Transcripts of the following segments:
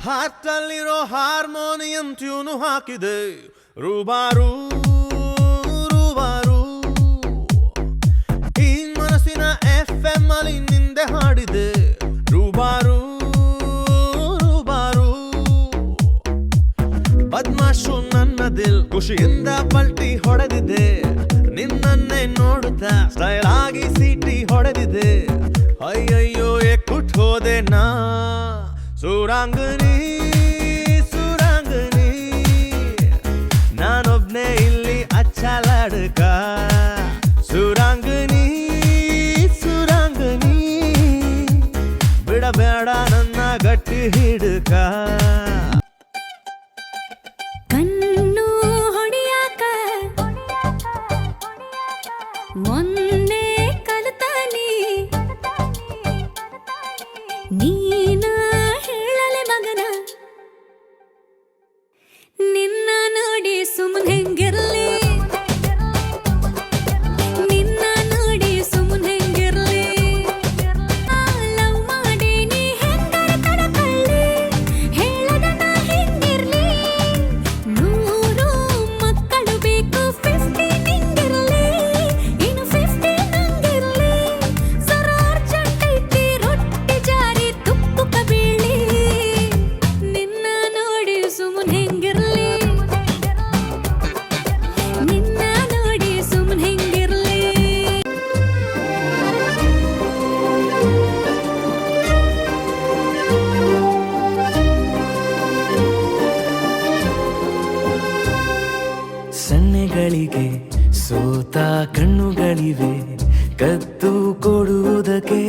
ಹಾರ್ಟಲ್ಲಿರೋ harmonium tune ಹಾಕಿದೆ ರೂಬಾರು ರೂಬಾರು ಈ ಮನಸ್ಸಿನ FM ಅಲ್ಲಿ ನಿಂದೆ ಹಾಡಿದೆ ರೂಬಾರು ರೂಬಾರು ಬದ್ಮಾಶು ನನ್ನ ದಿಲ್ ಖುಷಿಯಿಂದ ಪಲ್ಟಿ ಹೊಡೆದಿದೆ ನಿನ್ನನ್ನೇ ನೋಡುತ್ತಾ ಸ್ಟೈಲ್ ಆಗಿ ಸೀಟಿ ಹೊಡೆದಿದೆ ಅಯ್ಯಯ್ಯೋ ಎಕ್ಕುಟ್ ಹೋದೆ ನಾ ಸುರಾಂಗನಿ ಸುರಾಂಗನಿ ನಾನೊಬ್ನೇ ಇಲ್ಲಿ ಅಚ್ಚಲಾಡಕ ಸುರಾಂಗನಿ ಸುರಾಂಗನಿ ಬಿಡಬೇಡ ನನ್ನ ಗಟ್ಟಿ ಹಿಡ್ಕ ಕಣ್ಣು ಹೊಡಿಯಾಕ ಮೊನ್ನೆ ಕಲಿತಾನಿ ನೀನ ಹೇಳಲೆ ಮಗನ ನಿನ್ನ ನೋಡಿ ಸುಮ್ಮನೆ ಹೆಂಗಿರ್ಲಿ ನಿನ್ನ ನೋಡಿ ಸುಮ್ಮನೆ ಹೆಂಗಿರ್ಲಿ ಲವ್ ಮಾಡಿ ನೀ ಹೆಂಗರ ತಡಕಳ್ಳಿ ಹೇಳದ ನಾ ಹೆಂಗಿರ್ಲಿ 100 ಮಕ್ಕಳು ಬೇಕು 50 ನಿಂಗಿರ್ಲಿ ಇನ್ನು 50 ನಂಗಿರ್ಲಿ ಸರ ಅರ್ಜೆಂಟ್ ಐತಿ ರೊಟ್ಟಿ ಜಾರಿ ತುಪ್ಪಕ ಬೀಳಿ ನಿನ್ನ ನೋಡಿ ಸುಮ್ಮನೆ ಹೆಂಗಿರ್ಲಿ ನಿನ್ನ ನೋಡಿ ಸುಮ್ಮನೆ ಹೆಂಗಿರ್ಲಿ ಸನ್ನೆಗಳಿಗೆ ಸೋತ ಕಣ್ಣುಗಳಿವೆ ಕದ್ದು ಕೊಡುವುದಕ್ಕೆ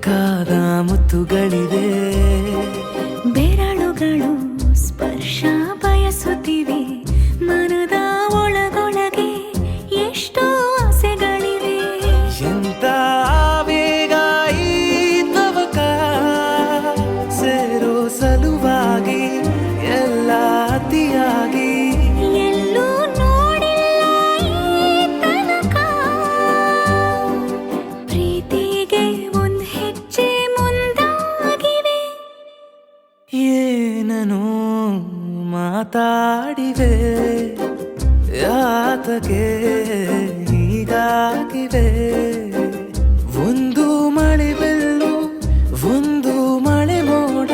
ಕಾದ ಮುತ್ತುಗಳಿವೆ ಬೆರಳುಗಳು ಸ್ಪರ್ಶ ಬಯಸುತ್ತಿವೆ ಮನದ ಒಳಗೊಳಗೆ ಎಷ್ಟೋ ಆಸೆಗಳಿವೆ ಎಂತ ಆವೇಗ ಈ ತವಕ ಸೇರೋ ಸಲುವಾಗಿ ಎಲ್ಲ ಅತಿಯಾಗಿ ಎಲ್ಲೂ ನೋಡಿಲ್ಲ ಈ ತನಕ ಪ್ರೀತಿಗೆ ಒಂದ್ ಹೆಜ್ಜೆ ಮುಂದಾಗಿವೆ ಏನನು ಮಾತಾಡಿವೆ ಯಾತಕ್ಕೆ ಹೀಗಾಗಿವೆ ಒಂದು ಮಳೆ ಬೆಲ್ಲು ಒಂದು ಮಳೆ ಮೋಡ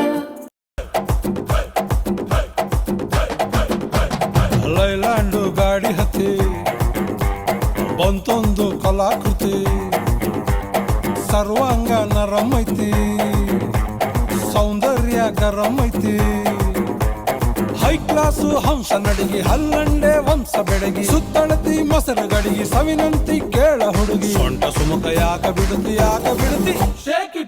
ಲೈಲ್ಯಾಂಡು ಗಾಡಿ ಹತ್ತಿ ಬಂತೊಂದು ಕಲಾಕೃತಿ ಸರ್ವಾಂಗ ನರಂ ಐತಿ ಸೌಂದರ್ಯ ಗರಂ ಐತಿ ಹೈ ಕ್ಲಾಸು ಹಂಸ ನಡಿಗೆ ಹಲ್ಲಂಡೆ ವಂಶ ಬೆಡಗಿ ಸುತ್ತಳತಿ ಮೊಸರು ಗಡಿಗೆ ಸವಿನಂತಿ ಕೇಳ ಹುಡುಗಿ ಸೊಂಟ ಸುಮುಖ ಯಾಕ ಬಿಡುತ್ತಿ ಶೇಕಿ